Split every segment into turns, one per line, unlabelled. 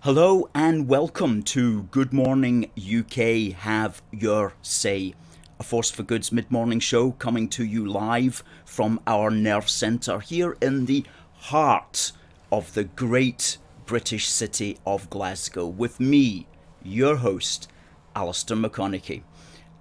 Hello and welcome to Good Morning UK Have Your Say, a Force for Good's mid-morning show coming to you live from our nerve centre here in the heart of the great British city of Glasgow with me, your host, Alistair McConnachie.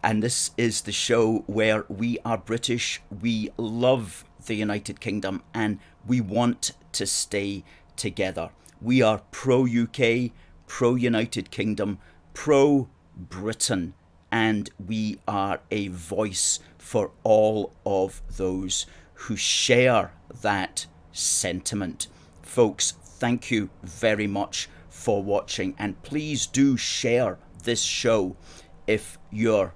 And this is the show where we are British, we love the United Kingdom and we want to stay together. We are pro-UK, pro-United Kingdom, pro-Britain, and we are a voice for all of those who share that sentiment. Folks, thank you very much for watching, and please do share this show if you're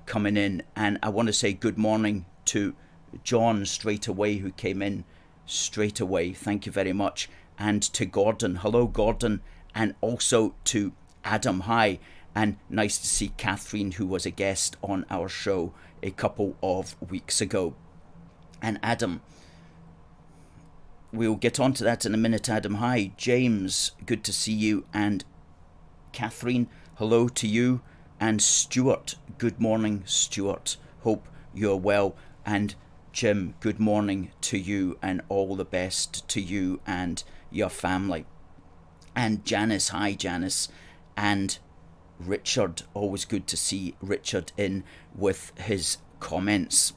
coming in. And I want to say good morning to John straight away, who came in straight away. Thank you very much. And to Gordon. Hello, Gordon. And also to Adam. Hi. And nice to see Catherine, who was a guest on our show a couple of weeks ago. And Adam, we'll get on to that in a minute. Adam, hi. James, good to see you. And Catherine, hello to you. And Stuart, good morning, Stuart. Hope you're well. And Jim, good morning to you, and all the best to you and your family. And Janice, hi Janice. And Richard, always good to see Richard in with his comments.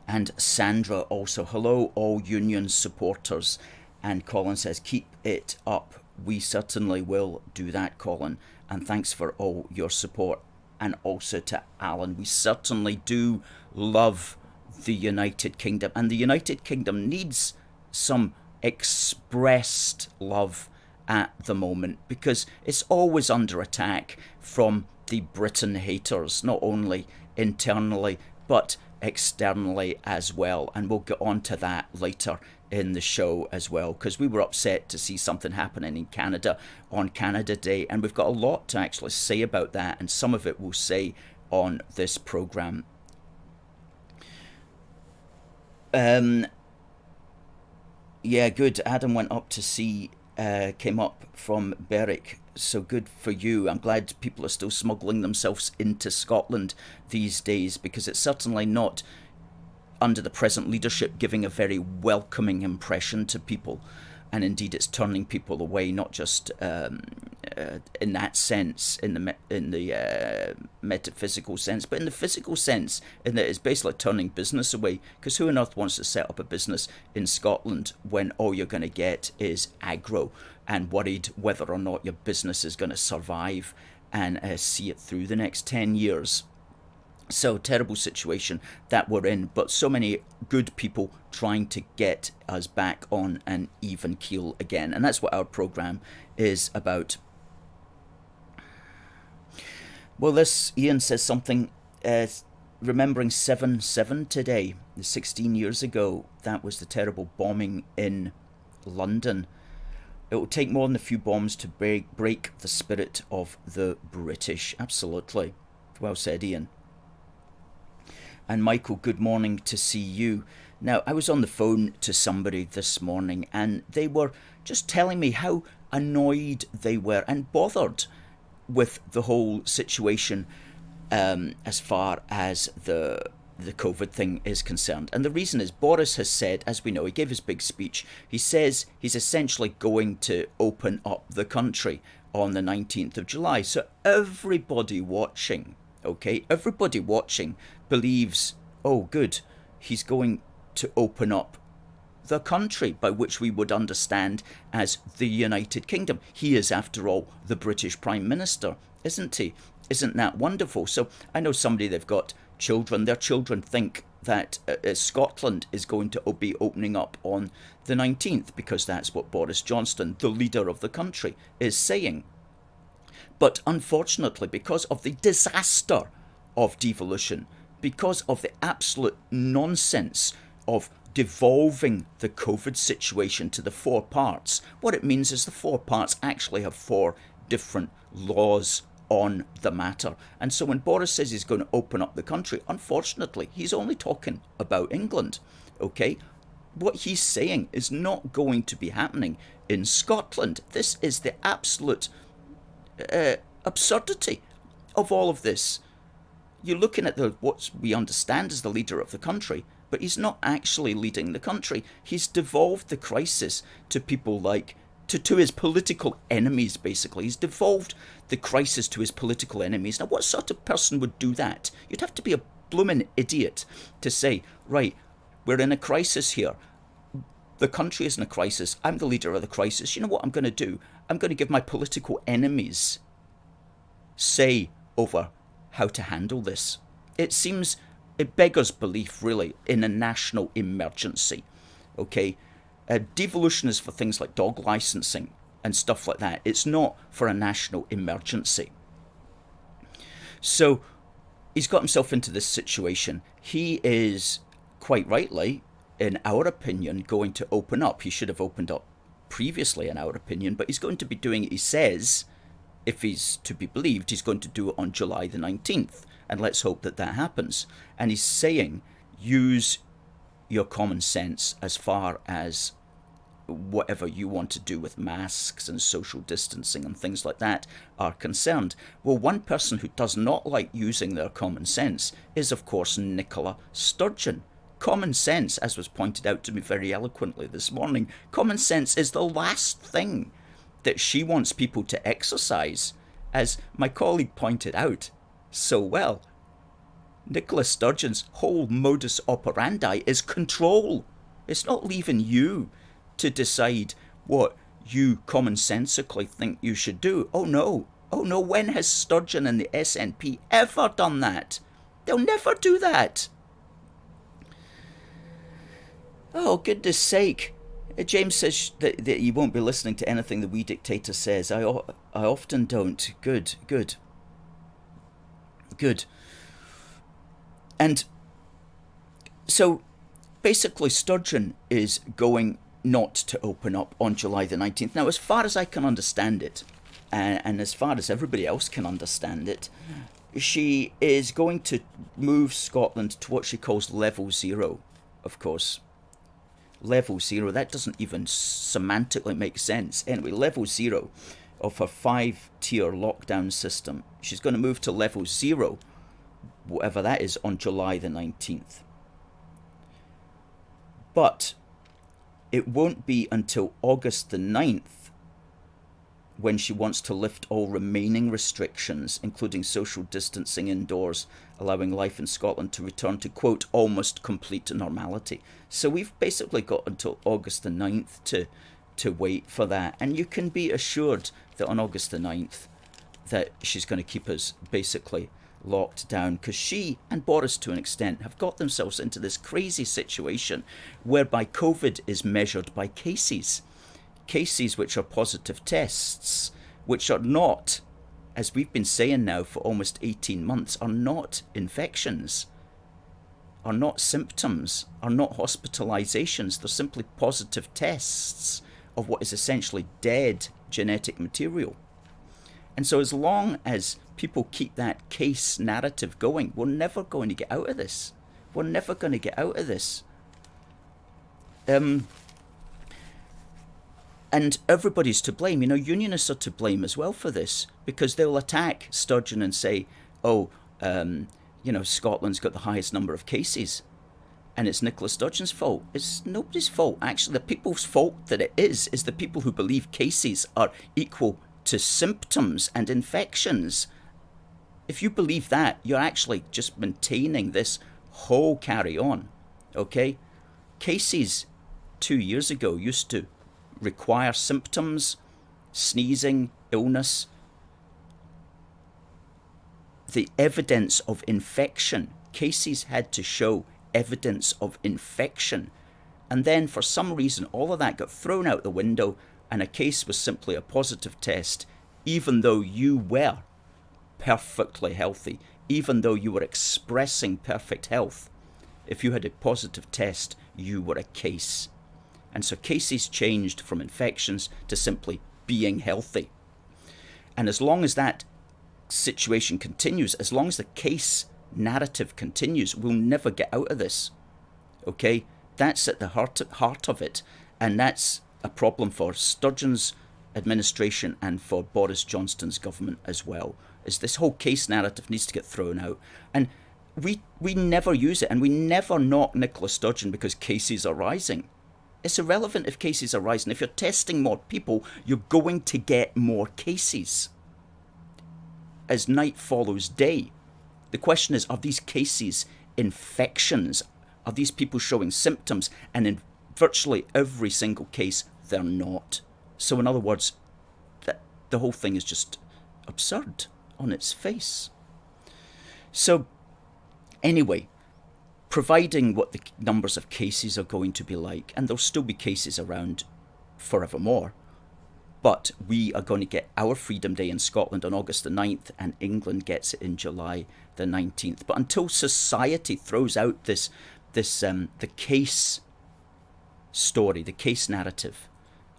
And Sandra also, hello all union supporters. And Colin says, keep it up. We certainly will do that, Colin. And thanks for all your support. And also to Alan, we certainly do love the United Kingdom, and the United Kingdom needs some expressed love at the moment because it's always under attack from the Britain haters, not only internally but externally as well. And we'll get on to that later in the show as well, because we were upset to see something happening in Canada on Canada Day, and we've got a lot to actually say about that, and some of it we'll say on this programme. Yeah, good. Adam went up to see, came up from Berwick, so good for you. I'm glad people are still smuggling themselves into Scotland these days, because it's certainly not, under the present leadership, giving a very welcoming impression to people. And indeed, it's turning people away, not just in that sense, in the metaphysical sense, but in the physical sense, in that it's basically turning business away. Because who on earth wants to set up a business in Scotland when all you're going to get is aggro and worried whether or not your business is going to survive and see it through the next 10 years? So terrible situation that we're in, but so many good people trying to get us back on an even keel again. And that's what our programme is about. Well, this, Ian says something, remembering 7/7 today, 16 years ago. That was the terrible bombing in London. It will take more than a few bombs to break the spirit of the British. Absolutely. Well said, Ian. And Michael, good morning to see you. Now, I was on the phone to somebody this morning and they were just telling me how annoyed they were and bothered with the whole situation as far as the COVID thing is concerned. And the reason is Boris has said, as we know, he gave his big speech, he says he's essentially going to open up the country on the 19th of July. So everybody watching, okay, everybody watching believes, oh good, he's going to open up the country, by which we would understand as the United Kingdom. He is, after all, the British Prime Minister, isn't he? Isn't that wonderful? So I know somebody, they've got children, their children think that Scotland is going to be opening up on the 19th because that's what Boris Johnson, the leader of the country, is saying. But unfortunately, because of the disaster of devolution, because of the absolute nonsense of devolving the COVID situation to the four parts, what it means is the four parts actually have four different laws on the matter. And so when Boris says he's going to open up the country, unfortunately, he's only talking about England, okay? what he's saying is not going to be happening in Scotland. This is the absolute absurdity of all of this. You're looking at what we understand as the leader of the country, but he's not actually leading the country. He's devolved the crisis to people like, to his political enemies, basically. He's devolved the crisis to his political enemies. Now, what sort of person would do that? You'd have to be a bloomin' idiot to say, right, we're in a crisis here. The country is in a crisis. I'm the leader of the crisis. You know what I'm going to do? I'm going to give my political enemies say over how to handle this. It beggars belief, really, in a national emergency. Okay? Devolution is for things like dog licensing and stuff like that. It's not for a national emergency. So he's got himself into this situation. He is, quite rightly, in our opinion, going to open up. He should have opened up previously, in our opinion, but he's going to be doing it, he says, if he's to be believed, he's going to do it on July the 19th. And let's hope that that happens. And he's saying, use your common sense as far as whatever you want to do with masks and social distancing and things like that are concerned. Well, one person who does not like using their common sense is, of course, Nicola Sturgeon. Common sense, as was pointed out to me very eloquently this morning, common sense is the last thing that she wants people to exercise. As my colleague pointed out so well, Nicola Sturgeon's whole modus operandi is control. It's not leaving you to decide what you commonsensically think you should do. Oh no, when has Sturgeon and the SNP ever done that? They'll never do that. Oh, goodness sake. James says that you won't be listening to anything the wee dictator says. I often don't. Good. And so basically Sturgeon is going not to open up on July the 19th. Now, as far as I can understand it, and as far as everybody else can understand it, she is going to move Scotland to what she calls level zero, of course. Level zero, that doesn't even semantically make sense. Anyway, level zero of her 5-tier lockdown system. She's going to move to level zero, whatever that is, on July the 19th. But it won't be until August the 9th when she wants to lift all remaining restrictions, including social distancing indoors, allowing life in Scotland to return to, quote, almost complete normality. So we've basically got until August the 9th to wait for that. And you can be assured that on August the 9th that she's going to keep us basically locked down, because she and Boris, to an extent, have got themselves into this crazy situation whereby COVID is measured by cases which are positive tests, which are not, as we've been saying now for almost 18 months, are not infections, are not symptoms, are not hospitalizations. They're simply positive tests of what is essentially dead genetic material. And so as long as people keep that case narrative going, we're never going to get out of this. We're never going to get out of this. And everybody's to blame. You know, unionists are to blame as well for this, because they'll attack Sturgeon and say, Scotland's got the highest number of cases and it's Nicola Sturgeon's fault. It's nobody's fault. Actually, the people's fault that it is the people who believe cases are equal to symptoms and infections. If you believe that, you're actually just maintaining this whole carry on, okay? Cases 2 years ago used to require symptoms, sneezing, illness, the evidence of infection. Cases had to show evidence of infection. And then for some reason, all of that got thrown out the window and a case was simply a positive test, even though you were perfectly healthy, even though you were expressing perfect health. If you had a positive test, you were a case. And so cases changed from infections to simply being healthy. And as long as that situation continues, as long as the case narrative continues, we'll never get out of this. Okay? That's at the heart of it, and that's a problem for Sturgeon's administration and for Boris Johnston's government as well. Is this whole case narrative needs to get thrown out, and we never use it, and we never knock Nicola Sturgeon because cases are rising. It's irrelevant if cases are rising. If you're testing more people, you're going to get more cases as night follows day. The question is, are these cases infections? Are these people showing symptoms? And in virtually every single case, they're not. So in other words, the whole thing is just absurd on its face. So anyway, providing what the numbers of cases are going to be like, and there'll still be cases around forevermore, but we are going to get our Freedom Day in Scotland on August the 9th, and England gets it in July the 19th. But until society throws out the case story, the case narrative,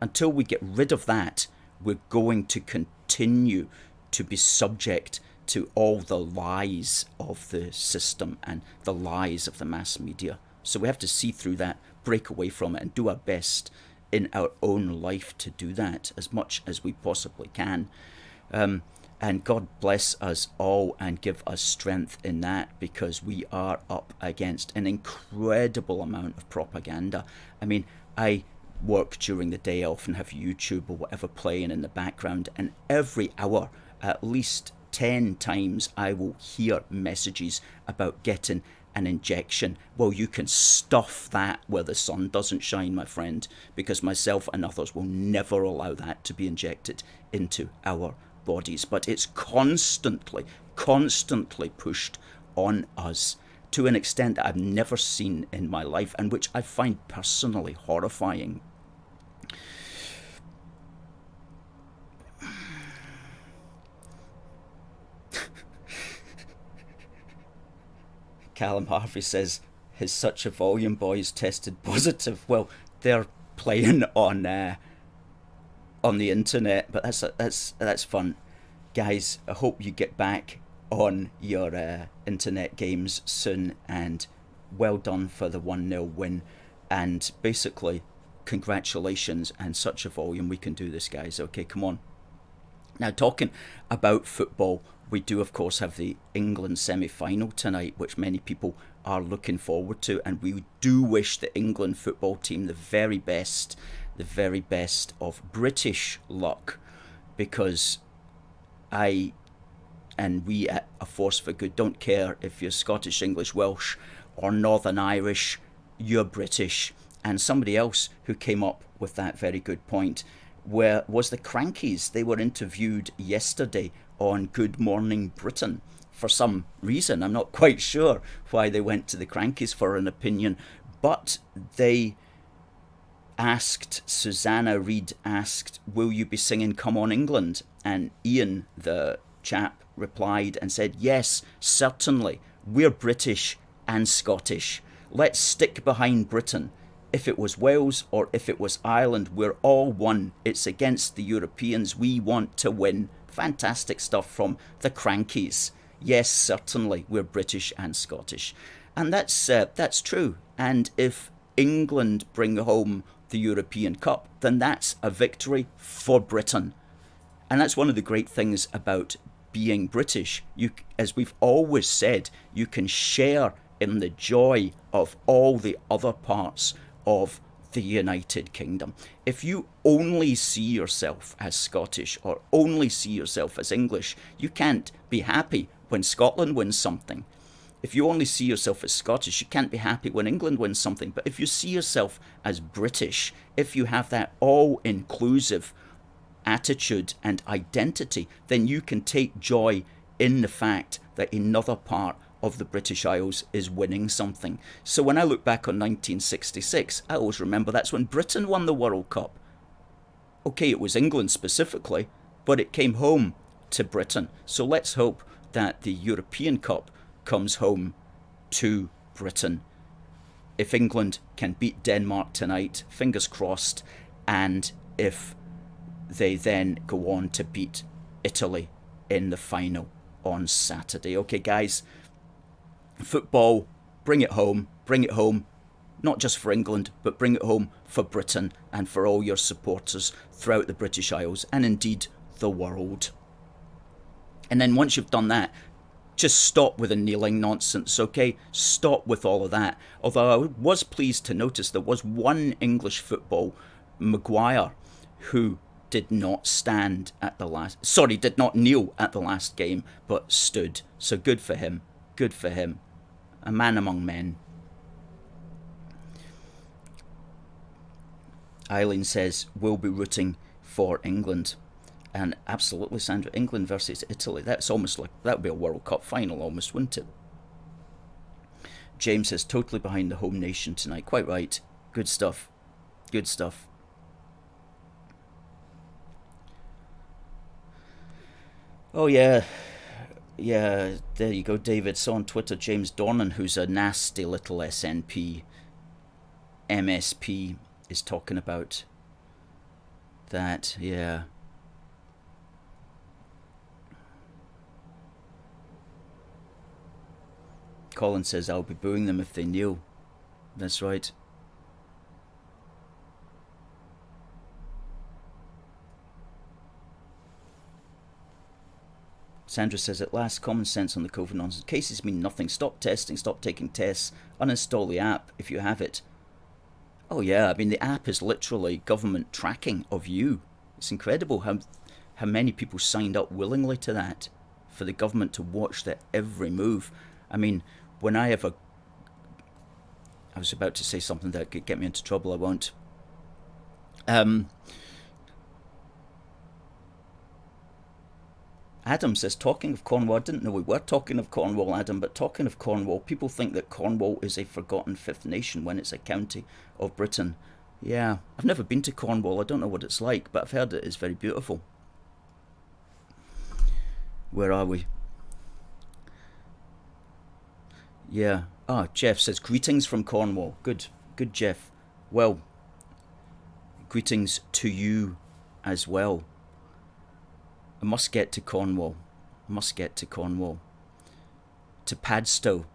until we get rid of that, we're going to continue to be subject to all the lies of the system and the lies of the mass media. So we have to see through that, break away from it, and do our best in our own life to do that as much as we possibly can. And God bless us all and give us strength in that, because we are up against an incredible amount of propaganda. I mean, I work during the day, I often have YouTube or whatever playing in the background, and every hour, at least 10 times, I will hear messages about getting an injection. Well, you can stuff that where the sun doesn't shine, my friend, because myself and others will never allow that to be injected into our bodies. But it's constantly pushed on us to an extent that I've never seen in my life, and which I find personally horrifying. Callum Harvey says his Such a Volume boys tested positive. Well, they're playing on the internet, but that's fun, guys. I hope you get back on your internet games soon, and well done for the 1-0 win, and basically congratulations and Such a Volume. We can do this, guys. Okay, come on. Now, talking about football, we do, of course, have the England semi-final tonight, which many people are looking forward to. And we do wish the England football team the very best of British luck, because I and we at A Force for Good don't care if you're Scottish, English, Welsh, or Northern Irish, you're British. And somebody else who came up with that very good point was the Crankies. They were interviewed yesterday on Good Morning Britain. For some reason, I'm not quite sure why they went to the Crankies for an opinion, but they asked, Susanna Reid asked, will you be singing Come On England? And Ian, the chap, replied and said, yes, certainly. We're British and Scottish. Let's stick behind Britain. If it was Wales or if it was Ireland, we're all one. It's against the Europeans. We want to win. Fantastic stuff from the Crankies. Yes, certainly, we're British and Scottish. And that's true. And if England bring home the European Cup, then that's a victory for Britain. And that's one of the great things about being British. You, as we've always said, you can share in the joy of all the other parts of the United Kingdom. If you only see yourself as Scottish or only see yourself as English, you can't be happy when Scotland wins something. If you only see yourself as Scottish, you can't be happy when England wins something. But if you see yourself as British, if you have that all-inclusive attitude and identity, then you can take joy in the fact that another part of the British Isles is winning something. So when I look back on 1966, I always remember that's when Britain won the World Cup. Okay, it was England specifically, but it came home to Britain. So let's hope that the European Cup comes home to Britain. If England can beat Denmark tonight, fingers crossed, and if they then go on to beat Italy in the final on Saturday. Okay, guys, football, bring it home, not just for England, but bring it home for Britain and for all your supporters throughout the British Isles and indeed the world. And then once you've done that, just stop with the kneeling nonsense, okay? Stop with all of that. Although I was pleased to notice there was one English football Maguire who did not did not kneel at the last game, but stood. So good for him. Good for him. A man among men. Eileen says, we'll be rooting for England. And absolutely, Sandra, England versus Italy. That's almost like, that would be a World Cup final almost, wouldn't it? James says, totally behind the home nation tonight. Quite right. Good stuff. Good stuff. Oh, yeah. Yeah, there you go, David. So on Twitter, James Dornan, who's a nasty little SNP, MSP, is talking about that, yeah. Colin says, I'll be booing them if they kneel. That's right. Sandra says, at last, common sense on the COVID nonsense. Cases mean nothing. Stop testing, stop taking tests, uninstall the app if you have it. Oh yeah, I mean, the app is literally government tracking of you. It's incredible how many people signed up willingly to that, for the government to watch their every move. I mean, when I was about to say something that could get me into trouble, I won't. Adam says, talking of Cornwall, I didn't know we were talking of Cornwall, Adam, but talking of Cornwall, people think that Cornwall is a forgotten fifth nation when it's a county of Britain. Yeah, I've never been to Cornwall, I don't know what it's like, but I've heard it is very beautiful. Where are we? Yeah. Ah, Jeff says, greetings from Cornwall. Good, good, Jeff. Well, greetings to you as well. I must get to Cornwall. Must get to Cornwall. To Padstow.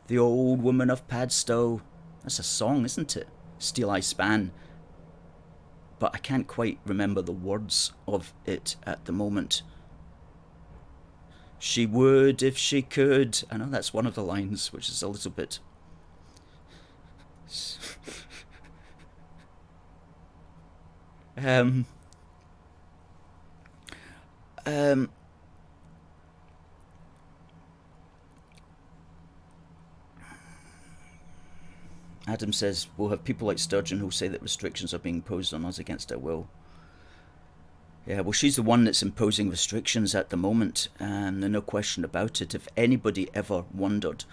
The old woman of Padstow. That's a song, isn't it? Steel I Span. But I can't quite remember the words of it at the moment. She would if she could. I know that's one of the lines, which is a little bit... Adam says, we'll have people like Sturgeon who'll say that restrictions are being imposed on us against our will. Yeah, well, she's the one that's imposing restrictions at the moment, and there's no question about it. If anybody ever wondered,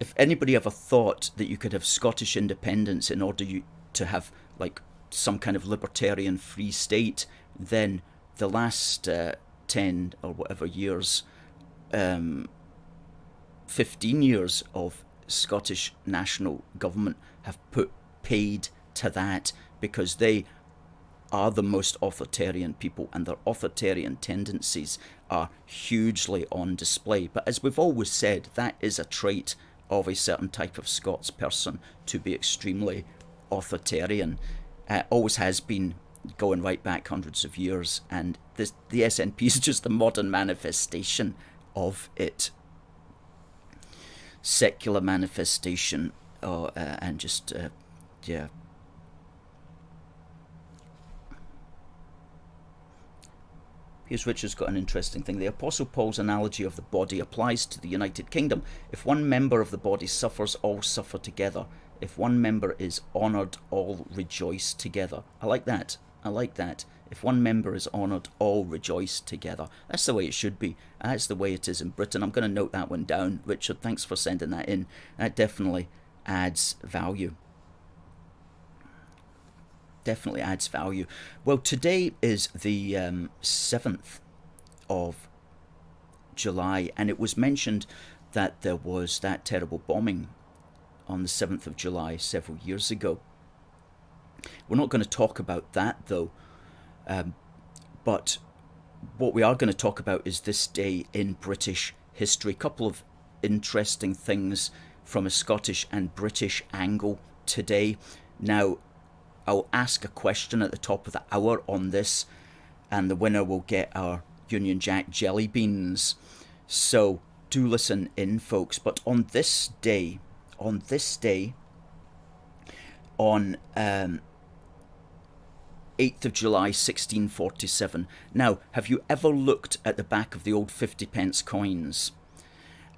if anybody ever thought that you could have Scottish independence in order to have, like, some kind of libertarian free state, then the last 10 or whatever years, 15 years of Scottish national government have paid to that, because they are the most authoritarian people, and their authoritarian tendencies are hugely on display. But as we've always said, that is a trait of a certain type of Scots person, to be extremely authoritarian. Always has been, going right back hundreds of years, and the SNP is just the modern manifestation of it. Secular manifestation, and just, yeah. Here's Richard's got an interesting thing. The Apostle Paul's analogy of the body applies to the United Kingdom. If one member of the body suffers, all suffer together. If one member is honoured, all rejoice together. I like that. I like that. If one member is honoured, all rejoice together. That's the way it should be. That's the way it is in Britain. I'm going to note that one down. Richard, thanks for sending that in. That definitely adds value. Definitely adds value. Well, today is the 7th of July, and it was mentioned that there was that terrible bombing on the 7th of July several years ago. We're not going to talk about that, though, but what we are going to talk about is this day in British history. A couple of interesting things from a Scottish and British angle today. Now, I'll ask a question at the top of the hour on this, and the winner will get our Union Jack jelly beans. So do listen in, folks. But on this day, on 8th of July 1647. Now, have you ever looked at the back of the old 50p coins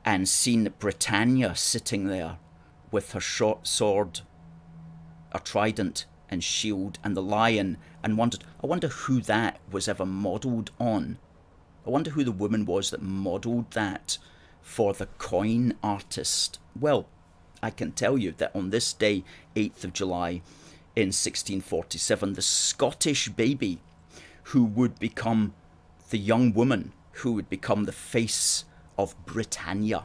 and seen Britannia sitting there with her short sword, a trident and shield, and the lion, and wondered, I wonder who that was ever modelled on? I wonder who the woman was that modelled that for the coin artist. Well, I can tell you that on this day, 8th of July in 1647, the Scottish baby who would become the young woman who would become the face of Britannia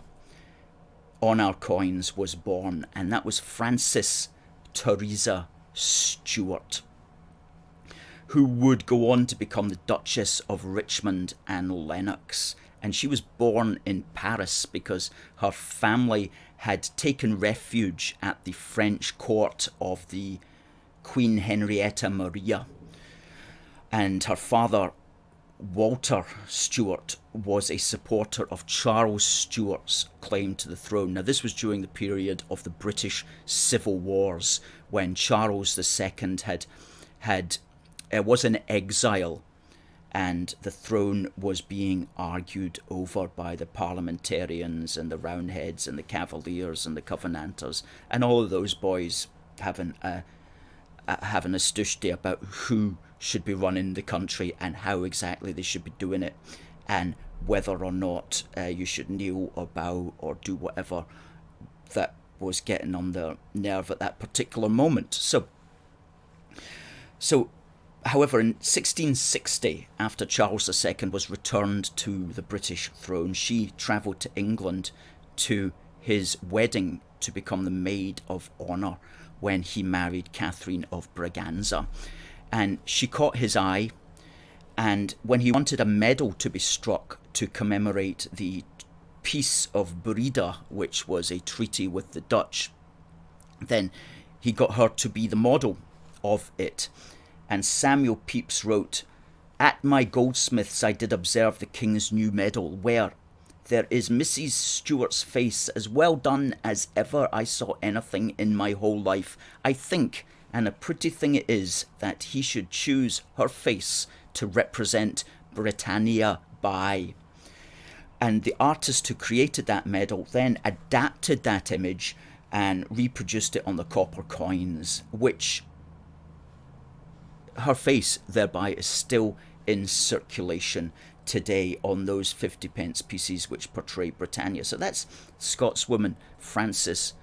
on our coins was born, and that was Frances Teresa Stuart, who would go on to become the Duchess of Richmond and Lennox. And she was born in Paris because her family had taken refuge at the French court of the Queen Henrietta Maria. And her father, Walter Stuart, was a supporter of Charles Stuart's claim to the throne. Now, this was during the period of the British Civil Wars, when Charles II was in exile, and the throne was being argued over by the parliamentarians and the Roundheads and the Cavaliers and the Covenanters, and all of those boys having a stoushty about who should be running the country and how exactly they should be doing it, and whether or not you should kneel or bow or do whatever that was getting on their nerve at that particular moment. So however, in 1660, after Charles II was returned to the British throne, she travelled to England to his wedding to become the maid of honour when he married Catherine of Braganza. And she caught his eye, and when he wanted a medal to be struck to commemorate the Peace of Breda, which was a treaty with the Dutch, then he got her to be the model of it. And Samuel Pepys wrote, "At my goldsmith's I did observe the King's new medal, where there is Mrs. Stuart's face as well done as ever I saw anything in my whole life. I think, and a pretty thing it is, that he should choose her face to represent Britannia by." And the artist who created that medal then adapted that image and reproduced it on the copper coins, which her face thereby is still in circulation today on those 50p pieces which portray Britannia. So that's Scotswoman Frances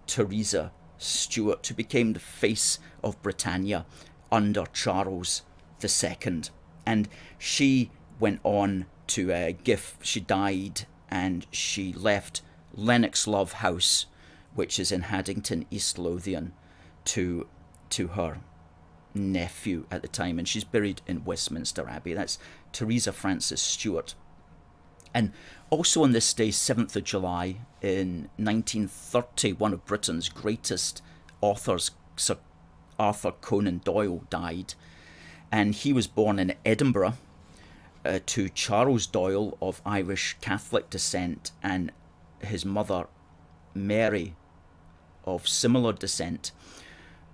Teresa Stuart, who became the face of Britannia under Charles II. And she went on to she died, and she left Lennox Love House, which is in Haddington, East Lothian, to her nephew at the time, and she's buried in Westminster Abbey. That's Teresa Frances Stuart. And also on this day, 7th of July in 1930, one of Britain's greatest authors, Sir Arthur Conan Doyle, died, and he was born in Edinburgh to Charles Doyle of Irish Catholic descent and his mother Mary of similar descent.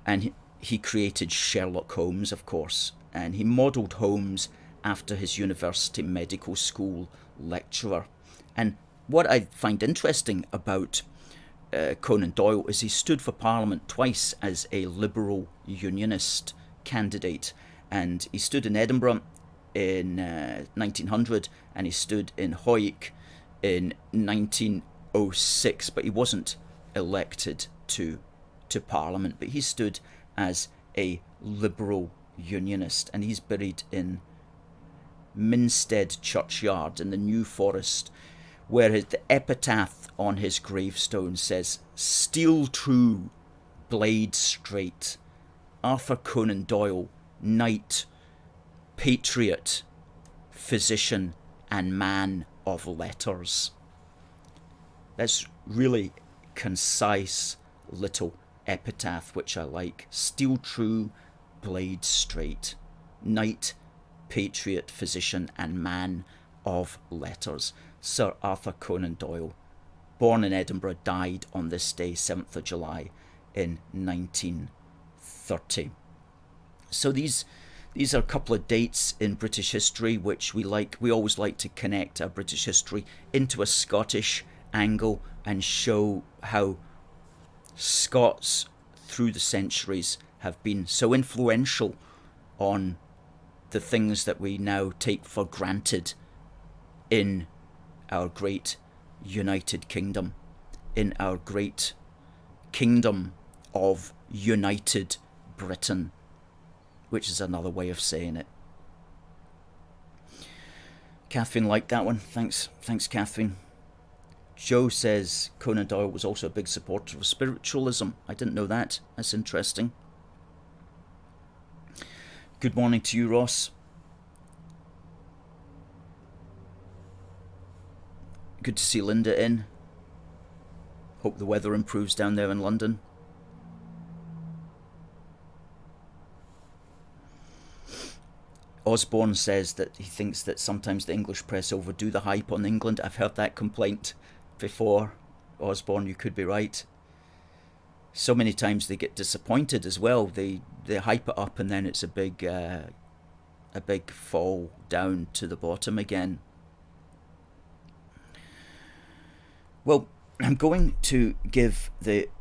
And he created Sherlock Holmes, of course, and he modelled Holmes after his university medical school lecturer. And what I find interesting about Conan Doyle is he stood for Parliament twice as a Liberal Unionist candidate, and he stood in Edinburgh in 1900, and he stood in Hawick in 1906, but he wasn't elected to Parliament, but he stood as a Liberal Unionist, and he's buried in Minstead Churchyard in the New Forest, where the epitaph on his gravestone says, "Steel true, blade straight, Arthur Conan Doyle, knight, patriot, physician, and man of letters." That's really concise little epitaph, which I like. Steel true, blade straight. Knight, patriot, physician, and man of letters. Sir Arthur Conan Doyle, born in Edinburgh, died on this day, 7th of July, in 1930. So these are a couple of dates in British history which we always like to connect our British history into a Scottish angle and show how Scots through the centuries have been so influential on the things that we now take for granted in our great United Kingdom, in our great kingdom of United Britain, which is another way of saying it. Catherine liked that one. Thanks, Catherine. Joe says Conan Doyle was also a big supporter of spiritualism. I didn't know that. That's interesting. Good morning to you, Ross. Good to see Linda in. Hope the weather improves down there in London. Osborne says that he thinks that sometimes the English press overdo the hype on England. I've heard that complaint before. Osborne, you could be right. So many times they get disappointed as well. They hype it up and then it's a big fall down to the bottom again. Well, I'm going to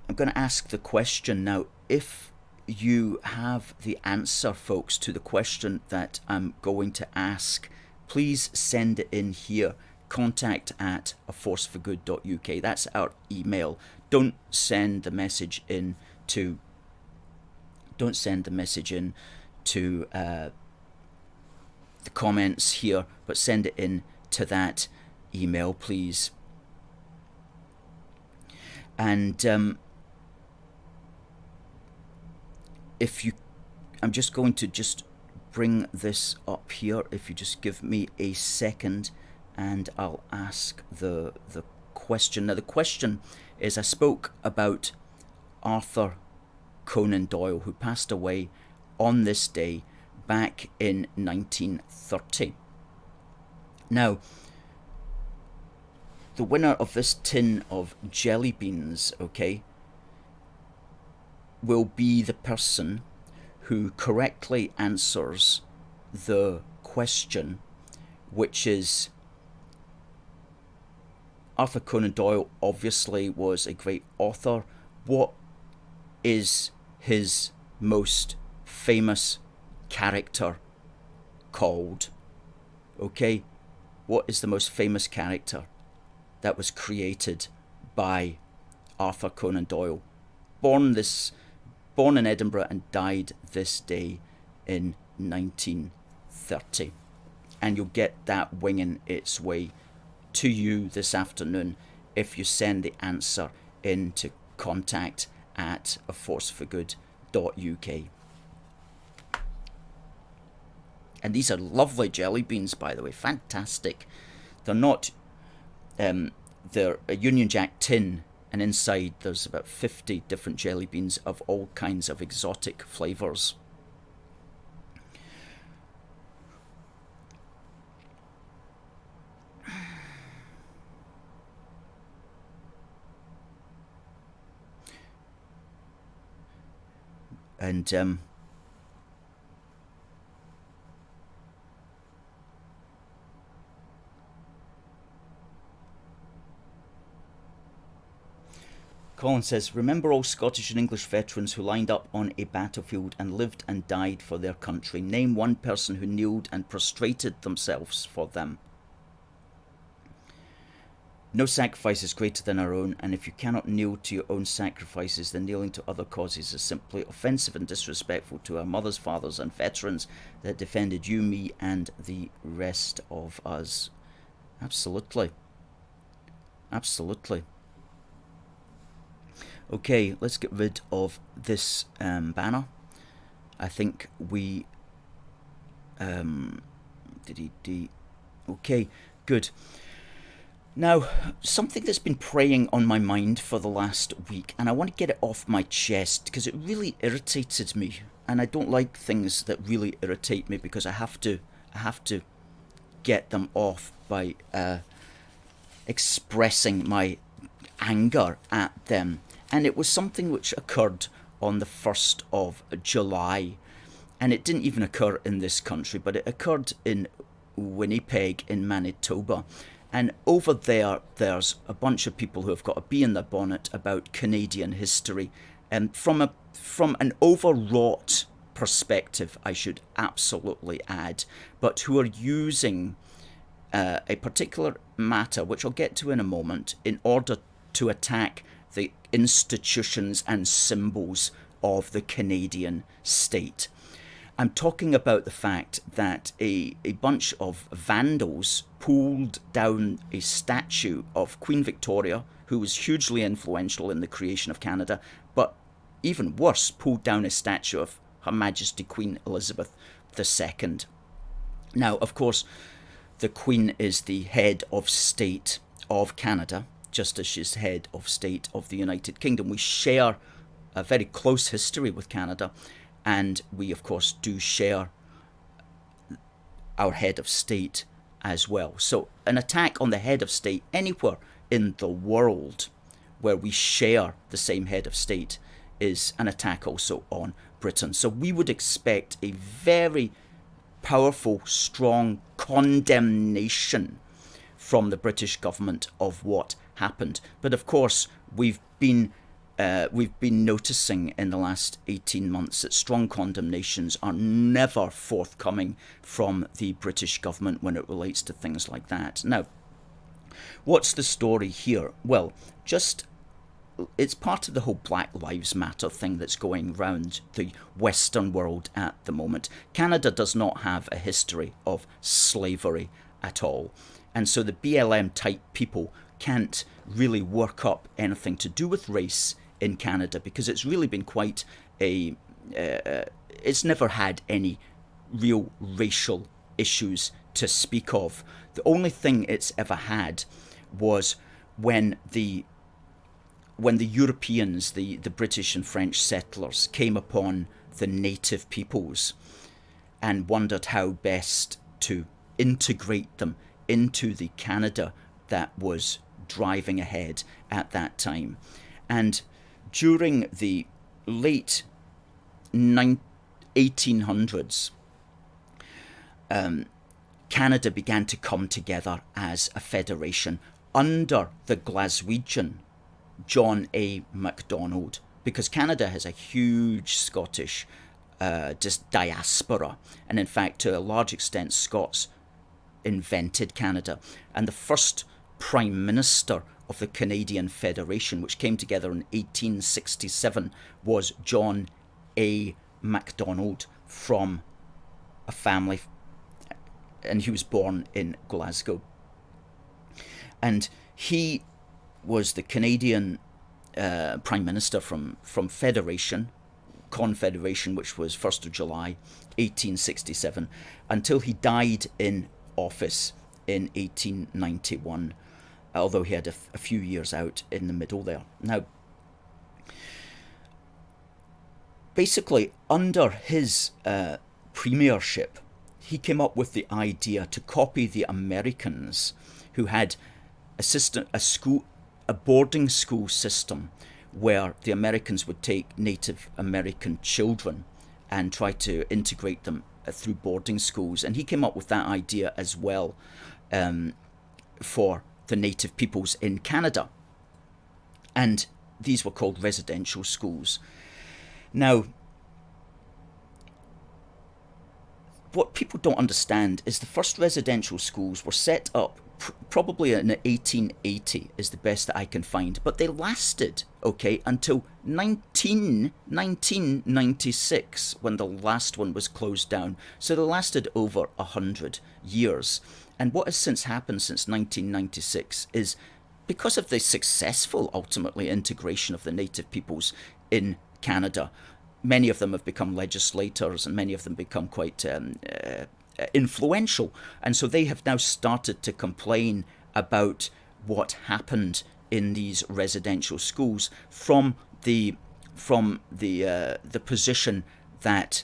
ask the question now. If you have the answer, folks, to the question that I'm going to ask, please send it in here. contact@aforceforgood.uk. That's our email. Don't send the message in to the comments here, but send it in to that email, please. And I'm just going to bring this up here. If you just give me a second, and I'll ask the question. Now the question is, I spoke about Arthur Conan Doyle, who passed away on this day back in 1930. Now, the winner of this tin of jelly beans, okay, will be the person who correctly answers the question, which is, Arthur Conan Doyle obviously was a great author. What is his most famous character called? Okay, what is the most famous character that was created by Arthur Conan Doyle? Born in Edinburgh and died this day in 1930. And you'll get that winging its way to you this afternoon if you send the answer in to contact@aforceforgood.uk. And these are lovely jelly beans, by the way, fantastic. They're not, they're a Union Jack tin, and inside there's about 50 different jelly beans of all kinds of exotic flavours. And Colin says, remember all Scottish and English veterans who lined up on a battlefield and lived and died for their country. Name one person who kneeled and prostrated themselves for them. No sacrifice is greater than our own, and if you cannot kneel to your own sacrifices, then kneeling to other causes is simply offensive and disrespectful to our mothers, fathers, and veterans that defended you, me, and the rest of us. Absolutely. Absolutely. Okay, let's get rid of this banner. I think we... Okay, good. Now, something that's been preying on my mind for the last week, and I want to get it off my chest because it really irritated me, and I don't like things that really irritate me because I have to get them off by expressing my anger at them. And it was something which occurred on the 1st of July, and it didn't even occur in this country, but it occurred in Winnipeg in Manitoba. And over there, there's a bunch of people who have got a bee in their bonnet about Canadian history, and from an overwrought perspective, I should absolutely add, but who are using a particular matter, which I'll get to in a moment, in order to attack the institutions and symbols of the Canadian state. I'm talking about the fact that a bunch of vandals pulled down a statue of Queen Victoria, who was hugely influential in the creation of Canada, but even worse, pulled down a statue of Her Majesty Queen Elizabeth II. Now, of course, the Queen is the head of state of Canada, just as she's head of state of the United Kingdom. We share a very close history with Canada, and we, of course, do share our head of state as well. So an attack on the head of state anywhere in the world where we share the same head of state is an attack also on Britain. So we would expect a very powerful, strong condemnation from the British government of what happened. But of course, we've been noticing in the last 18 months that strong condemnations are never forthcoming from the British government when it relates to things like that. Now, what's the story here? Well, it's part of the whole Black Lives Matter thing that's going round the Western world at the moment. Canada does not have a history of slavery at all. And so the BLM type people can't really work up anything to do with race in Canada because it's really been quite it's never had any real racial issues to speak of. The only thing it's ever had was when the Europeans, the British and French settlers, came upon the native peoples and wondered how best to integrate them into the Canada that was driving ahead at that time. And during the late 1800s, Canada began to come together as a federation under the Glaswegian John A. MacDonald, because Canada has a huge Scottish diaspora, and in fact, to a large extent, Scots invented Canada. And the first Prime Minister of the Canadian Federation, which came together in 1867, was John A. MacDonald from a family, and he was born in Glasgow. And he was the Canadian Prime Minister from Confederation, which was 1st of July 1867, until he died in office in 1891, although he had a few years out in the middle there. Now, basically, under his premiership, he came up with the idea to copy the Americans, who had a boarding school system where the Americans would take Native American children and try to integrate them through boarding schools. And he came up with that idea as well for the native peoples in Canada. And these were called residential schools. Now, what people don't understand is the first residential schools were set up probably in 1880 is the best that I can find, but they lasted, until 1996 when the last one was closed down. So they lasted over 100 years. And what has since happened since 1996 is, because of the successful, ultimately, integration of the native peoples in Canada, many of them have become legislators and many of them become quite influential. And so they have now started to complain about what happened in these residential schools from the position that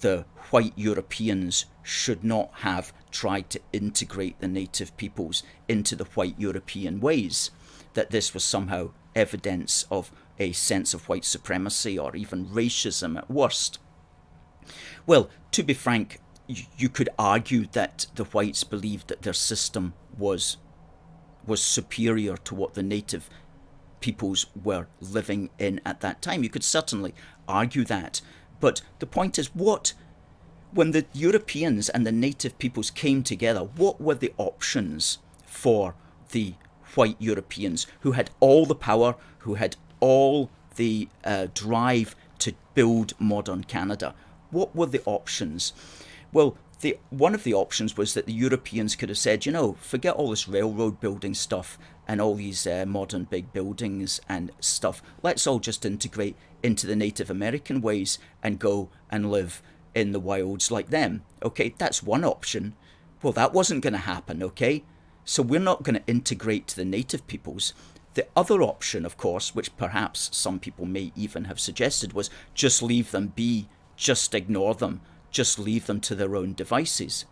the white Europeans should not have tried to integrate the native peoples into the white European ways, that this was somehow evidence of a sense of white supremacy or even racism at worst. Well, to be frank, you could argue that the whites believed that their system was superior to what the native peoples were living in at that time. You could certainly argue that. But the point is, when the Europeans and the native peoples came together, what were the options for the white Europeans who had all the power, who had all the drive to build modern Canada? What were the options? Well, one of the options was that the Europeans could have said, forget all this railroad building stuff and all these modern big buildings and stuff. Let's all just integrate into the Native American ways and go and live in the wilds like them. Okay, that's one option. Well, that wasn't going to happen, okay? So we're not going to integrate to the native peoples. The other option, of course, which perhaps some people may even have suggested, was just leave them be, just ignore them, just leave them to their own devices.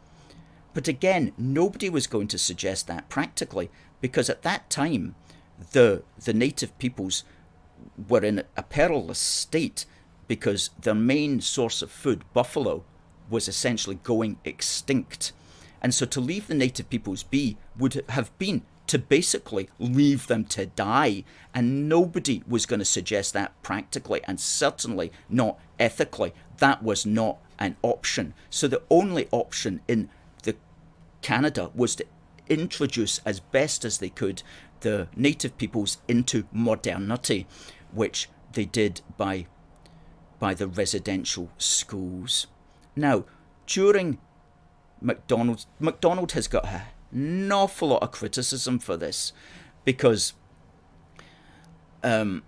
But again, nobody was going to suggest that practically, because at that time, the native peoples were in a perilous state because their main source of food, buffalo, was essentially going extinct. And so to leave the native peoples be would have been to basically leave them to die. And nobody was going to suggest that practically, and certainly not ethically. That was not an option. So the only option in the Canada was to introduce as best as they could the native peoples into modernity, which they did by the residential schools. Now, during Macdonald has got an awful lot of criticism for this, because from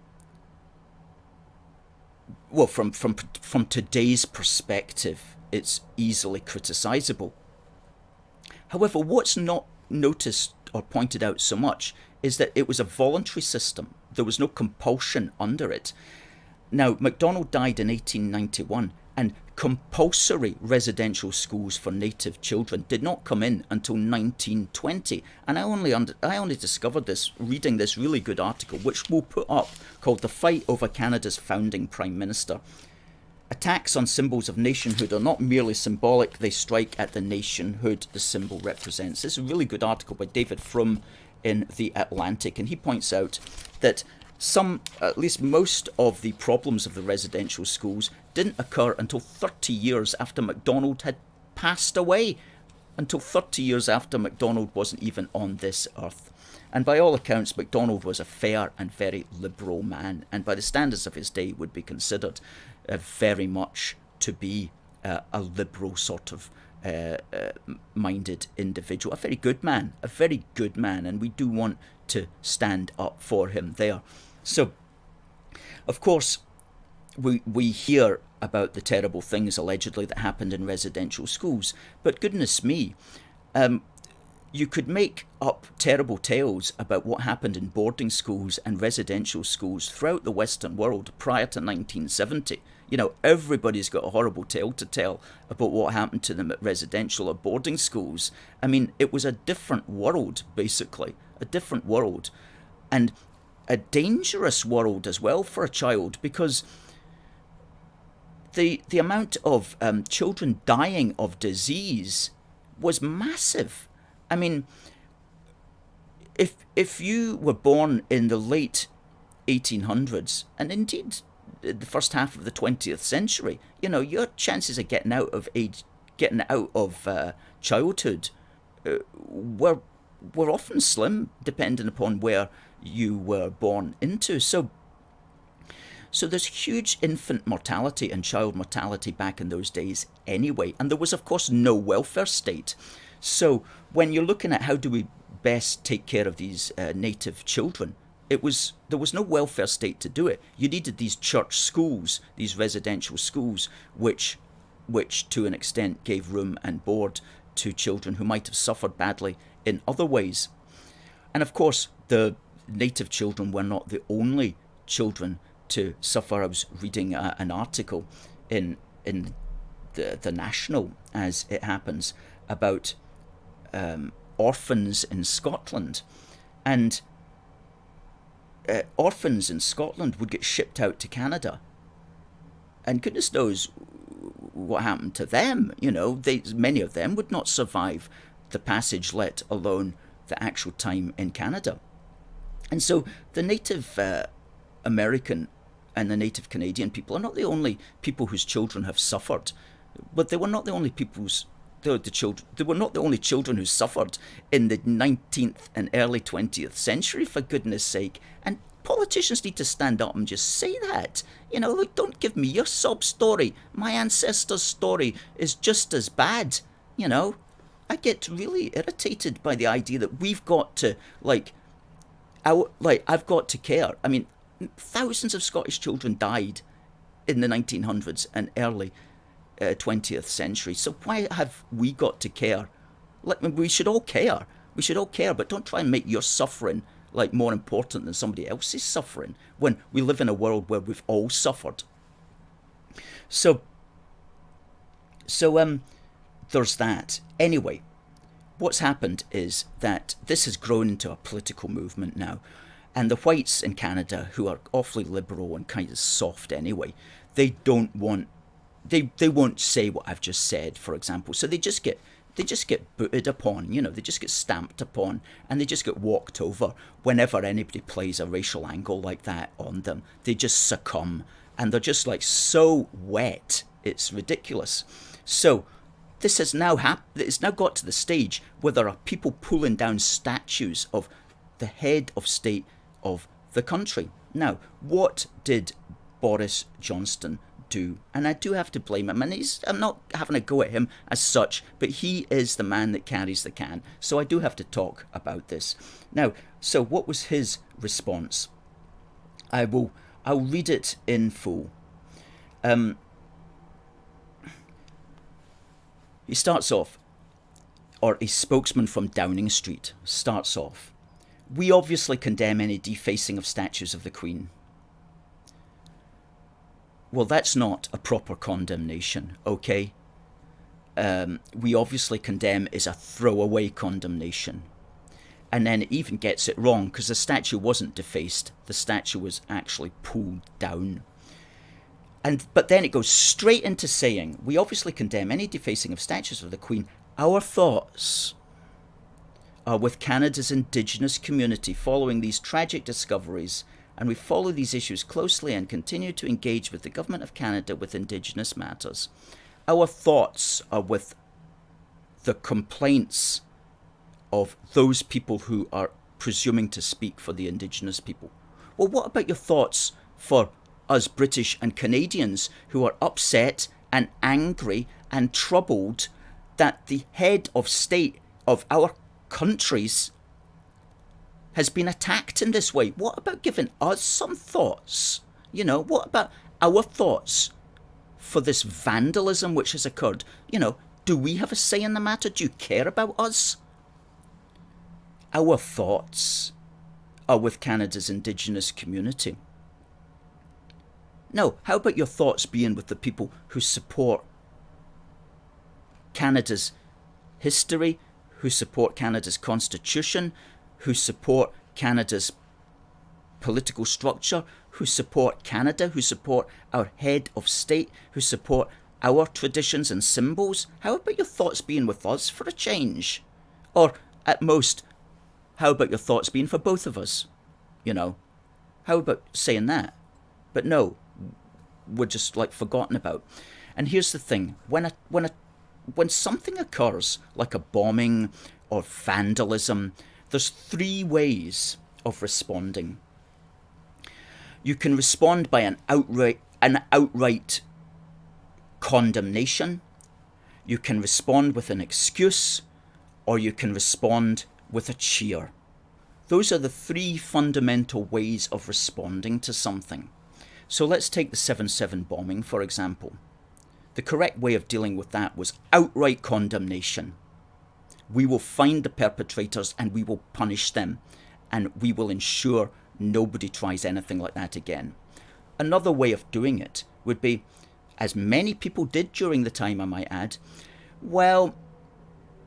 today's perspective, it's easily criticisable. However, what's not noticed or pointed out so much is that it was a voluntary system. There was no compulsion under it. Now, Macdonald died in 1891, and compulsory residential schools for native children did not come in until 1920. And I only discovered this reading this really good article, which we'll put up, called "The Fight Over Canada's Founding Prime Minister. Attacks on symbols of nationhood are not merely symbolic, they strike at the nationhood the symbol represents." This is a really good article by David Frum in The Atlantic, and he points out that at least most of the problems of the residential schools didn't occur until 30 years after Macdonald had passed away, until 30 years after Macdonald wasn't even on this earth. And by all accounts, Macdonald was a fair and very liberal man, and by the standards of his day would be considered very much to be a liberal sort of minded individual, a very good man, and we do want to stand up for him there. So, of course, we hear about the terrible things allegedly that happened in residential schools, but goodness me, you could make up terrible tales about what happened in boarding schools and residential schools throughout the Western world prior to 1970. Everybody's got a horrible tale to tell about what happened to them at residential or boarding schools. I mean, it was a different world, basically, a different world, and a dangerous world as well for a child, because the amount of children dying of disease was massive. I mean, if you were born in the late 1800s, and indeed the first half of the 20th century, your chances of getting out of childhood were often slim, depending upon where you were born into. So there's huge infant mortality and child mortality back in those days anyway. And there was, of course, no welfare state. So when you're looking at how do we best take care of these native children, there was no welfare state to do it. You needed these church schools, these residential schools, which to an extent gave room and board to children who might have suffered badly in other ways. And of course, the native children were not the only children to suffer. I was reading an article in the National, as it happens, about orphans in Scotland. And orphans in Scotland would get shipped out to Canada. And goodness knows what happened to them. You know, many of them would not survive the passage, let alone the actual time in Canada. And so the Native American and the Native Canadian people are not the only people whose children have suffered, but they were not the only they were not the only children who suffered in the 19th and early 20th century, for goodness sake. And politicians need to stand up and just say that. You know, like, don't give me your sob story. My ancestors' story is just as bad. You know, I get really irritated by the idea that we've got to, I've got to care. I mean, thousands of Scottish children died in the 1900s and early 20th century. So why have we got to care? We should all care. We should all care, but don't try and make your suffering more important than somebody else's suffering when we live in a world where we've all suffered. So there's that. Anyway, what's happened is that this has grown into a political movement now. And the whites in Canada, who are awfully liberal and kind of soft anyway, they won't say what I've just said, for example. So they just get booted upon, they just get stamped upon, and they just get walked over whenever anybody plays a racial angle like that on them. They just succumb, and they're just so wet, it's ridiculous. So this has now it's now got to the stage where there are people pulling down statues of the head of state of the country. Now, what did Boris Johnson do? And I do have to blame him, and I'm not having a go at him as such, but he is the man that carries the can, so I do have to talk about this. Now, so what was his response? I'll read it in full. He starts off, or a spokesman from Downing Street starts off, "We obviously condemn any defacing of statues of the Queen." Well, that's not a proper condemnation, okay? We obviously condemn is a throwaway condemnation. And then it even gets it wrong, because the statue wasn't defaced. The statue was actually pulled down. But then it goes straight into saying, "We obviously condemn any defacing of statues of the Queen. Our thoughts are with Canada's Indigenous community following these tragic discoveries, and we follow these issues closely and continue to engage with the Government of Canada with Indigenous matters. Our thoughts are with the complaints of those people who are presuming to speak for the Indigenous people." Well, what about your thoughts for us British and Canadians who are upset and angry and troubled that the head of state of our countries has been attacked in this way? What about giving us some thoughts? What about our thoughts for this vandalism which has occurred? Do we have a say in the matter? Do you care about us? Our thoughts are with Canada's Indigenous community. No, how about your thoughts being with the people who support Canada's history, who support Canada's constitution, who support Canada's political structure, who support Canada, who support our head of state, who support our traditions and symbols? How about your thoughts being with us for a change? Or at most, how about your thoughts being for both of us? How about saying that? But no, we're just forgotten about. And here's the thing, when something occurs like a bombing or vandalism, there's three ways of responding. You can respond by an outright condemnation, you can respond with an excuse, or you can respond with a cheer. Those are the three fundamental ways of responding to something. So let's take the 7/7 bombing, for example. The correct way of dealing with that was outright condemnation. We will find the perpetrators and we will punish them, and we will ensure nobody tries anything like that again. Another way of doing it would be, as many people did during the time, I might add, well,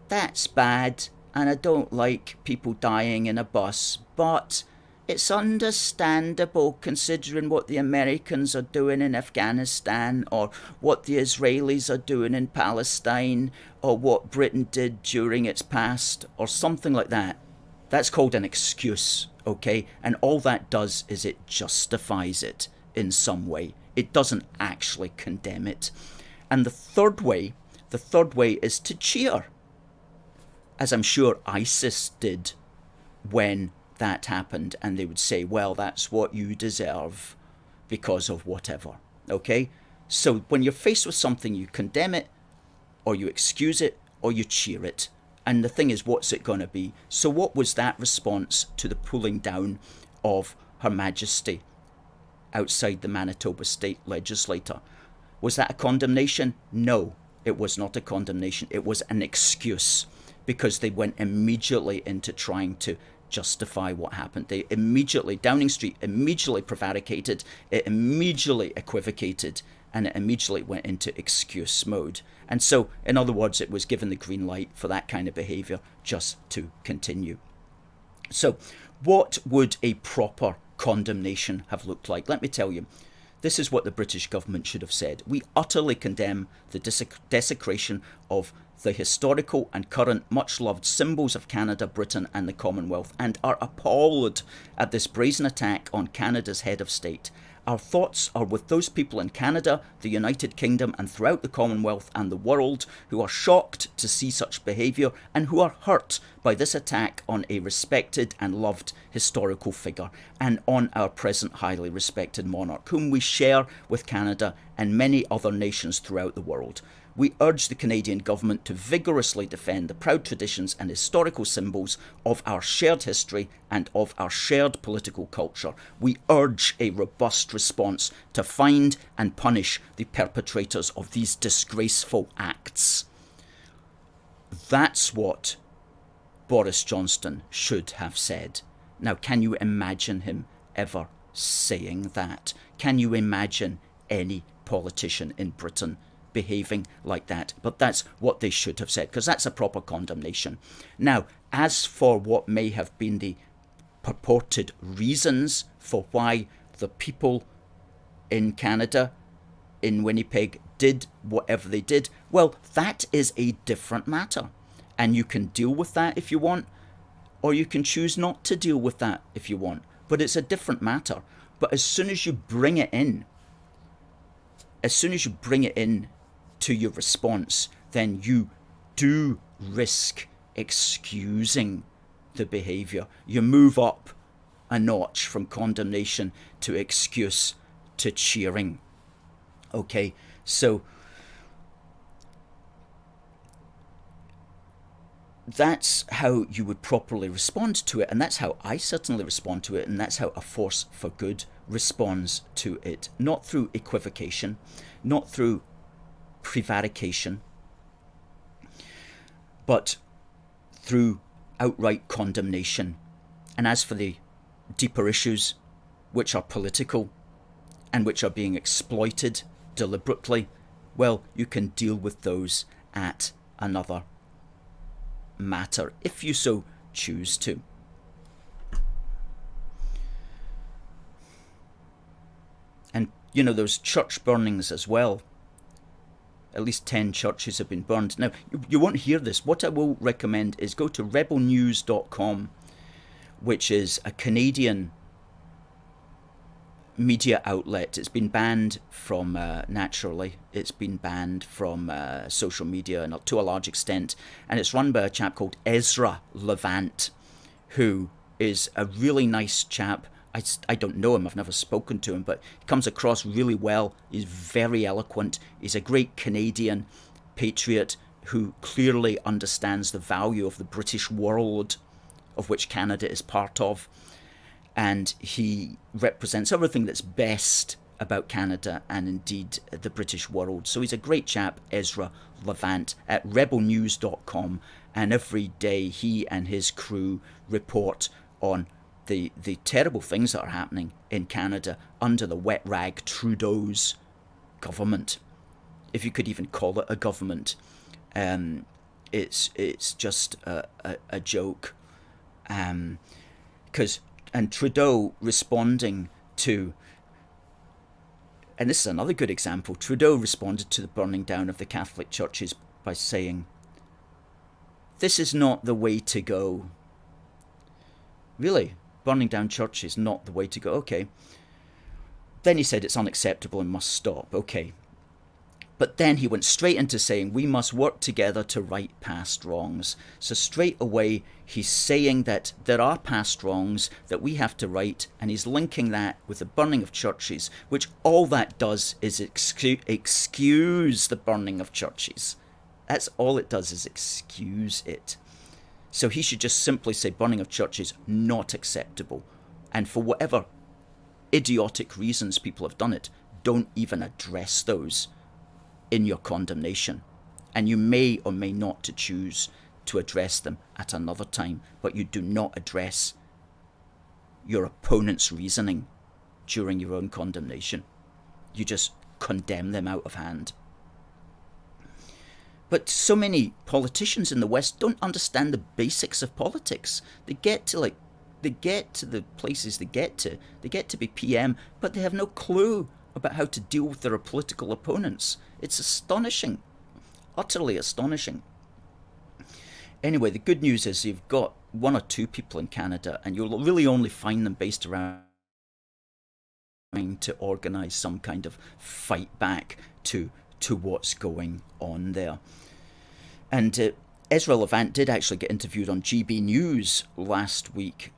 that's bad, and I don't like people dying in a bus, but it's understandable considering what the Americans are doing in Afghanistan, or what the Israelis are doing in Palestine, or what Britain did during its past, or something like that. That's called an excuse, okay? And all that does is it justifies it in some way. It doesn't actually condemn it. And the third way is to cheer, as I'm sure ISIS did when that happened, and they would say, well, that's what you deserve because of whatever, okay? So when you're faced with something, you condemn it, or you excuse it, or you cheer it. And the thing is, what's it going to be? So what was that response to the pulling down of Her Majesty outside the Manitoba State Legislature? Was that a condemnation? No, it was not a condemnation. It was an excuse, because they went immediately into trying to justify what happened. They immediately, Downing Street immediately prevaricated, it immediately equivocated, and it immediately went into excuse mode. And so, in other words, it was given the green light for that kind of behaviour just to continue. So, what would a proper condemnation have looked like? Let me tell you. This is what the British government should have said. We utterly condemn the desecration of the historical and current much-loved symbols of Canada, Britain and the Commonwealth, and are appalled at this brazen attack on Canada's head of state. Our thoughts are with those people in Canada, the United Kingdom and throughout the Commonwealth and the world who are shocked to see such behaviour and who are hurt by this attack on a respected and loved historical figure, and on our present highly respected monarch, whom we share with Canada and many other nations throughout the world. We urge the Canadian government to vigorously defend the proud traditions and historical symbols of our shared history and of our shared political culture. We urge a robust response to find and punish the perpetrators of these disgraceful acts. That's what Boris Johnson should have said. Now, can you imagine him ever saying that? Can you imagine any politician in Britain behaving like that? But that's what they should have said, because that's a proper condemnation. Now, as for what may have been the purported reasons for why the people in Canada, in Winnipeg, did whatever they did, well, that is a different matter. And you can deal with that if you want, or you can choose not to deal with that if you want. But it's a different matter. But as soon as you bring it in, to your response, then you do risk excusing the behaviour. You move up a notch from condemnation to excuse to cheering. Okay, so that's how you would properly respond to it, and that's how I certainly respond to it, and that's how a force for good responds to it. Not through equivocation, not through prevarication, but through outright condemnation. And as for the deeper issues, which are political and which are being exploited deliberately, well, you can deal with those at another matter, if you so choose to. And, you know, those church burnings as well. At least 10 churches have been burned. Now, you won't hear this. What I will recommend is go to rebelnews.com, which is a Canadian media outlet. It's been banned from, naturally, it's been banned from social media and to a large extent. And it's run by a chap called Ezra Levant, who is a really nice chap. I don't know him, I've never spoken to him, but he comes across really well. He's very eloquent. He's a great Canadian patriot who clearly understands the value of the British world, of which Canada is part of. And he represents everything that's best about Canada and indeed the British world. So he's a great chap, Ezra Levant, at rebelnews.com. and every day he and his crew report on the terrible things that are happening in Canada under the wet rag Trudeau's government, if you could even call it a government. It's just a joke. And Trudeau responding to, and this is another good example, Trudeau responded to the burning down of the Catholic churches by saying, "This is not the way to go." Really? Burning down churches, not the way to go? Okay. Then he said it's unacceptable and must stop. Okay. But then he went straight into saying we must work together to right past wrongs. So straight away he's saying that there are past wrongs that we have to right, and he's linking that with the burning of churches, which all that does is excuse the burning of churches. That's all it does, is excuse it. So he should just simply say burning of churches, not acceptable. And for whatever idiotic reasons people have done it, don't even address those in your condemnation. And you may or may not to choose to address them at another time, but you do not address your opponent's reasoning during your own condemnation. You just condemn them out of hand. But so many politicians in the West don't understand the basics of politics. They get to the places they get to be PM, but they have no clue about how to deal with their political opponents. It's astonishing, utterly astonishing. Anyway, the good news is you've got one or two people in Canada, and you'll really only find them based around trying to organise some kind of fight back to what's going on there. And Ezra Levant did actually get interviewed on GB News last week,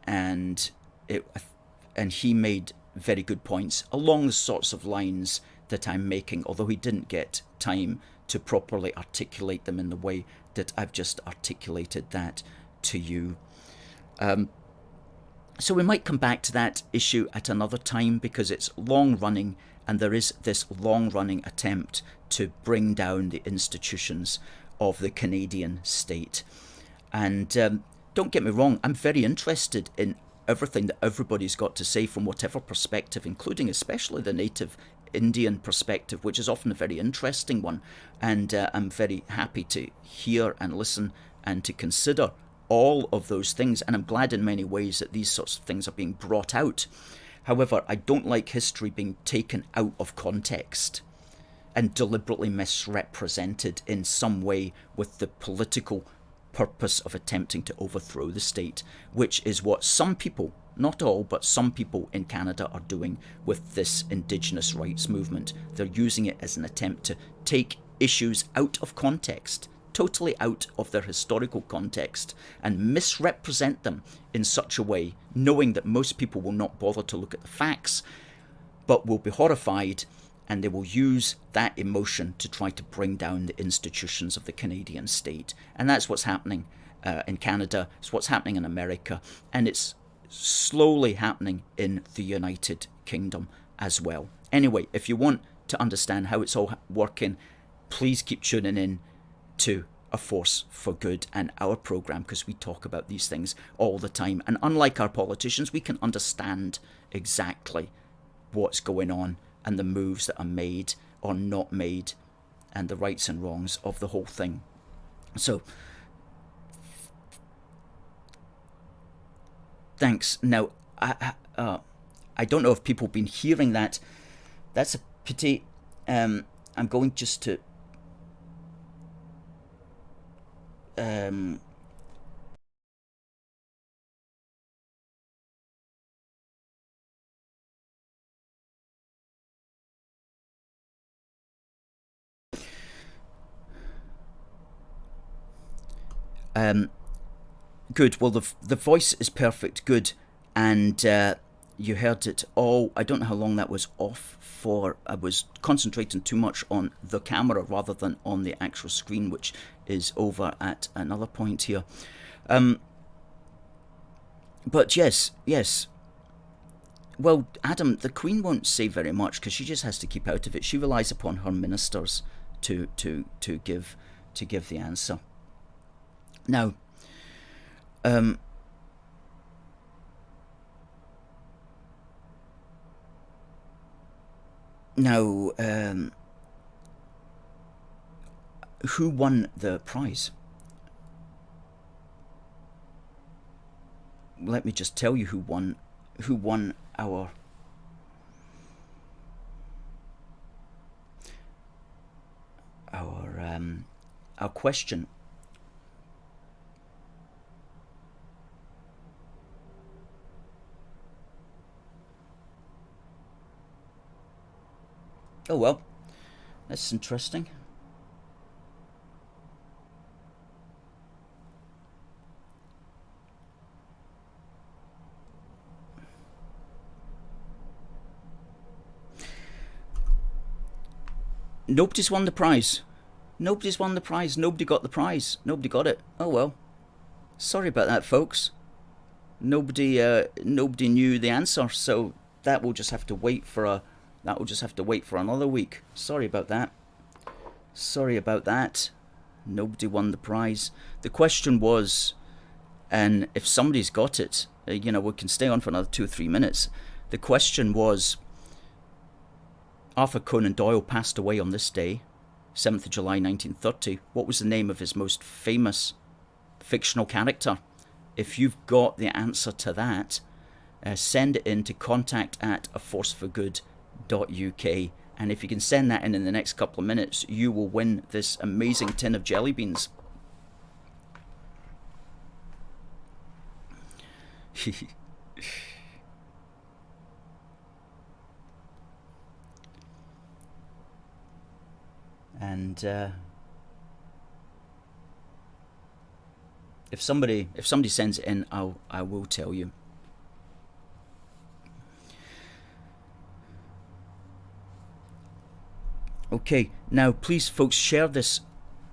and he made very good points along the sorts of lines that I'm making, although he didn't get time to properly articulate them in the way that I've just articulated that to you. So we might come back to that issue at another time, because it's long running, and there is this long running attempt to bring down the institutions of the Canadian state. And don't get me wrong, I'm very interested in everything that everybody's got to say from whatever perspective, including especially the native Indian perspective, which is often a very interesting one. And I'm very happy to hear and listen and to consider all of those things. And I'm glad in many ways that these sorts of things are being brought out. However, I don't like history being taken out of context and deliberately misrepresented in some way with the political purpose of attempting to overthrow the state, which is what some people, not all, but some people in Canada are doing with this Indigenous rights movement. They're using it as an attempt to take issues out of context, totally out of their historical context, and misrepresent them in such a way, knowing that most people will not bother to look at the facts, but will be horrified, and they will use that emotion to try to bring down the institutions of the Canadian state. And that's what's happening in Canada, it's what's happening in America, and it's slowly happening in the United Kingdom as well. Anyway, if you want to understand how it's all working, please keep tuning in to A Force for Good and our program, because we talk about these things all the time. And unlike our politicians, we can understand exactly what's going on and the moves that are made or not made and the rights and wrongs of the whole thing. So, thanks. Now, I don't know if people have been hearing that. That's a pity. I'm going just to good. Well, the voice is perfect. Good. And you heard it all. I don't know how long that was off for. I was concentrating too much on the camera rather than on the actual screen, which is over at another point here. But yes. Well, Adam, the Queen won't say very much because she just has to keep out of it. She relies upon her ministers to give the answer. Now, um, now, who won the prize? Let me just tell you who won. Who won our question. Oh well, that's interesting. Nobody's won the prize. Nobody's won the prize. Nobody got the prize. Nobody got it. Oh well. Sorry about that, folks. Nobody knew the answer, so that will just have to wait for another week. Sorry about that. Sorry about that. Nobody won the prize. The question was, and if somebody's got it, we can stay on for another 2 or 3 minutes. The question was, Arthur Conan Doyle passed away on this day, 7th of July 1930. What was the name of his most famous fictional character? If you've got the answer to that, send it in to contact@aforceforgood.uk, and if you can send that in the next couple of minutes, you will win this amazing tin of jelly beans. And if somebody sends it in, I will tell you. Okay, now please, folks, share this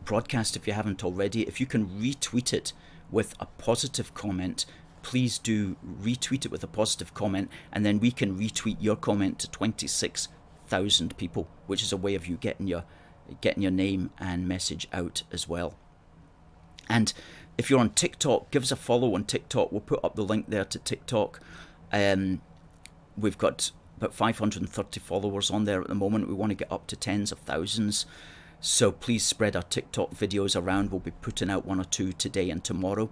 broadcast if you haven't already. If you can retweet it with a positive comment, please do retweet it with a positive comment, and then we can retweet your comment to 26,000 people, which is a way of you getting your name and message out as well. And if you're on TikTok, give us a follow on TikTok. We'll put up the link there to TikTok. We've got about 530 followers on there at the moment. We want to get up to tens of thousands. So please spread our TikTok videos around. We'll be putting out 1 or 2 today and tomorrow.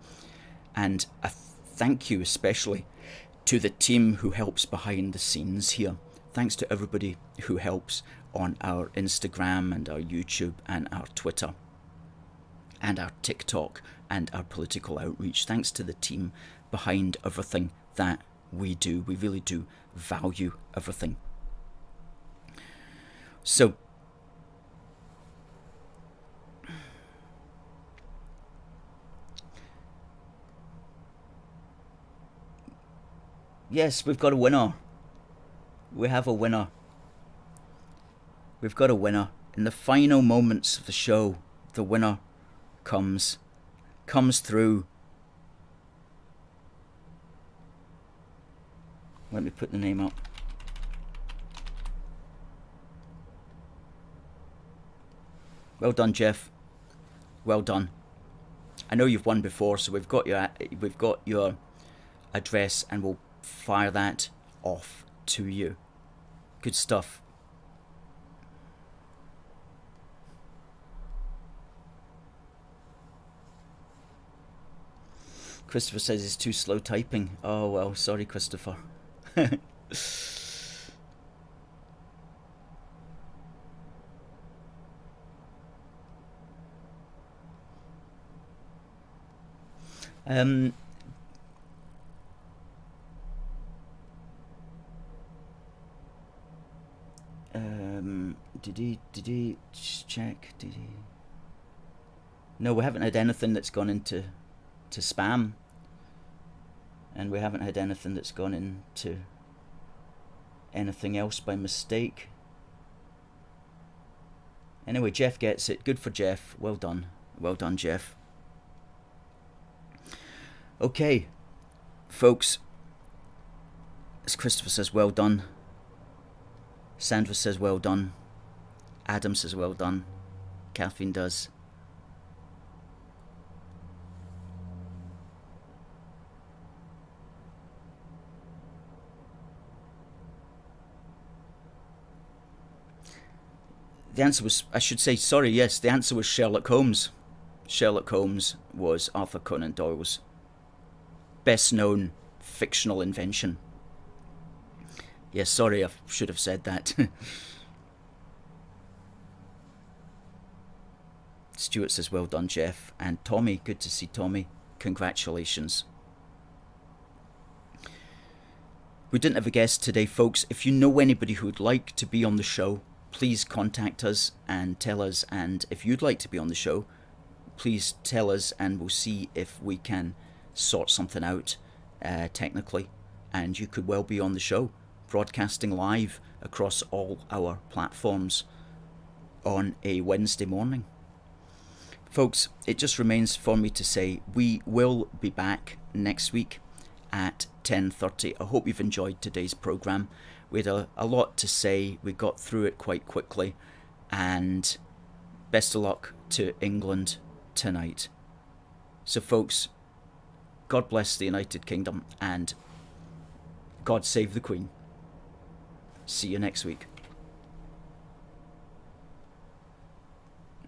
And a thank you especially to the team who helps behind the scenes here. Thanks to everybody who helps on our Instagram and our YouTube and our Twitter and our TikTok and our political outreach. Thanks to the team behind everything that we do. We really do value everything. So, yes, we've got a winner. We have a winner. We've got a winner. In the final moments of the show, the winner comes through. Let me put the name up. Well done, Jeff. Well done. I know you've won before, so we've got your address, and we'll fire that off to you. Good stuff. Christopher says he's too slow typing. Oh well, sorry, Christopher. Did he check? Did he? No, we haven't had anything that's gone into spam, and we haven't had anything that's gone into anything else by mistake. Anyway, Jeff gets it. Good for Jeff. Well done, Jeff. Okay, folks, as Christopher says, well done. Sandra says well done. Adam says well done. Catherine does. the answer was, I should say, sorry, yes, the answer was Sherlock Holmes. Sherlock Holmes was Arthur Conan Doyle's best known fictional invention. Yes, sorry, I should have said that. Stuart says, well done, Jeff. And Tommy, good to see Tommy. Congratulations. We didn't have a guest today, folks. If you know anybody who would like to be on the show, please contact us and tell us. And if you'd like to be on the show, please tell us, and we'll see if we can sort something out technically. And you could well be on the show, broadcasting live across all our platforms on a Wednesday morning. Folks, it just remains for me to say we will be back next week at 10:30. I hope you've enjoyed today's programme. We had a lot to say. We got through it quite quickly. And best of luck to England tonight. So folks, God bless the United Kingdom and God save the Queen. See you next week.